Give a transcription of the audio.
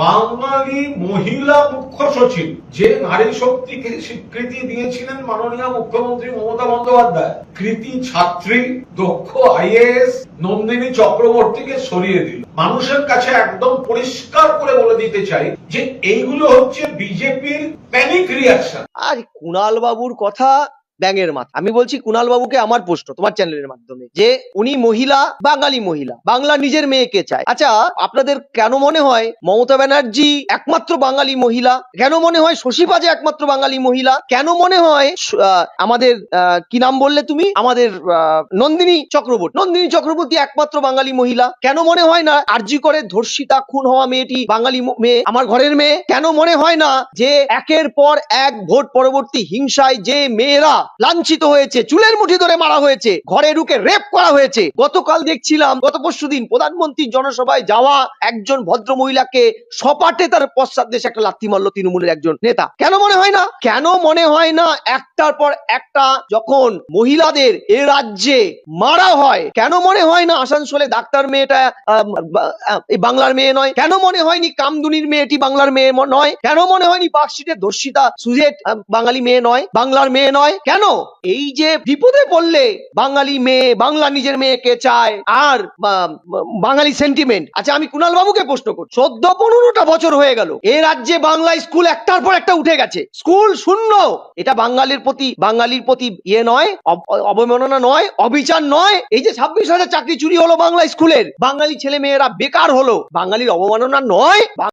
বাঙালি মহিলা মুখ্য সচিব, যে নারী শক্তিকে স্বীকৃতি দিয়েছিলেন মাননীয় মুখ্যমন্ত্রী মমতা বন্দ্যোপাধ্যায়, কৃতি ছাত্রী দক্ষ আইএএস নন্দিনী চক্রবর্তীকে সরিয়ে দিল। মানুষের কাছে একদম পরিষ্কার করে বলে দিতে চাই যে এইগুলো হচ্ছে বিজেপির প্যানিক রিয়াকশন। আর কুণাল বাবুর কথা ব্যাঙের মাথা। আমি বলছি কুণাল বাবুকে আমার প্রশ্ন তোমার চ্যানেলের মাধ্যমে, যে উনি মহিলা, বাঙালি মহিলা, বাংলা নিজের মেয়েকে চায়। আচ্ছা, আপনাদের কেন মনে হয় মমতা ব্যানার্জি একমাত্র বাঙালি মহিলা? কেন মনে হয় শশী পাজে একমাত্র বাঙালি মহিলা? কেন মনে হয় আমাদের কি নাম বললে তুমি, আমাদের নন্দিনী চক্রবর্তী একমাত্র বাঙালি মহিলা? কেন মনে হয় না আরজি করে ধর্ষিতা খুন হওয়া মেয়েটি বাঙালি মেয়ে, আমার ঘরের মেয়ে? কেন মনে হয় না যে একের পর এক ভোট পরবর্তী হিংসায় যে মেয়েরা লাঞ্ছিত হয়েছে, চুলের মুঠি ধরে মারা হয়েছে, ঘরে ঢুকে রেপ করা হয়েছে? গতকাল দেখছিলাম, গত পরশুদিন প্রধানমন্ত্রীর জনসভায় যাওয়া একজন ভদ্র মহিলাকে সপাটে তার পশ্চাৎ দেশে একটা লাথি মারলো তৃণমূলের একজন নেতা। কেন মনে হয় না? কেন মনে হয় না একটার পর একটা যখন মহিলাদের এ রাজ্যে মারা হয়, কেন মনে হয় না আসানসোলে ডাক্তার মেয়েটা বাংলার মেয়ে নয়? কেন মনে হয়নি কামদুনির মেয়েটি বাংলার মেয়ে নয়? কেন মনে হয়নি পার্কস্ট্রিটের ধর্ষিতা সুজেট বাঙালি মেয়ে নয়, বাংলার মেয়ে নয়? কেন? এই যে বিপদে পড়লে বাঙালি মেয়ে, বাংলা নিজের মেয়েকে চায়, আর বাঙালি সেন্টিমেন্ট। আচ্ছা, আমি কুণাল বাবুকে প্রশ্ন করছি, 14-15টা বছর হয়ে গেল এ রাজ্যে বাংলা স্কুল একটার পর একটা উঠে গেছে, স্কুল শূন্য। এটা বাঙালির প্রতি ইয়ে নয়, অবমাননা নয়, অবিচার নয়? এই যে 26,000 চাকরি চুরি হলো বাংলা স্কুলের, বাঙালি ছেলে মেয়েরা বেকার হলো, বাঙালির অবমাননা নয়?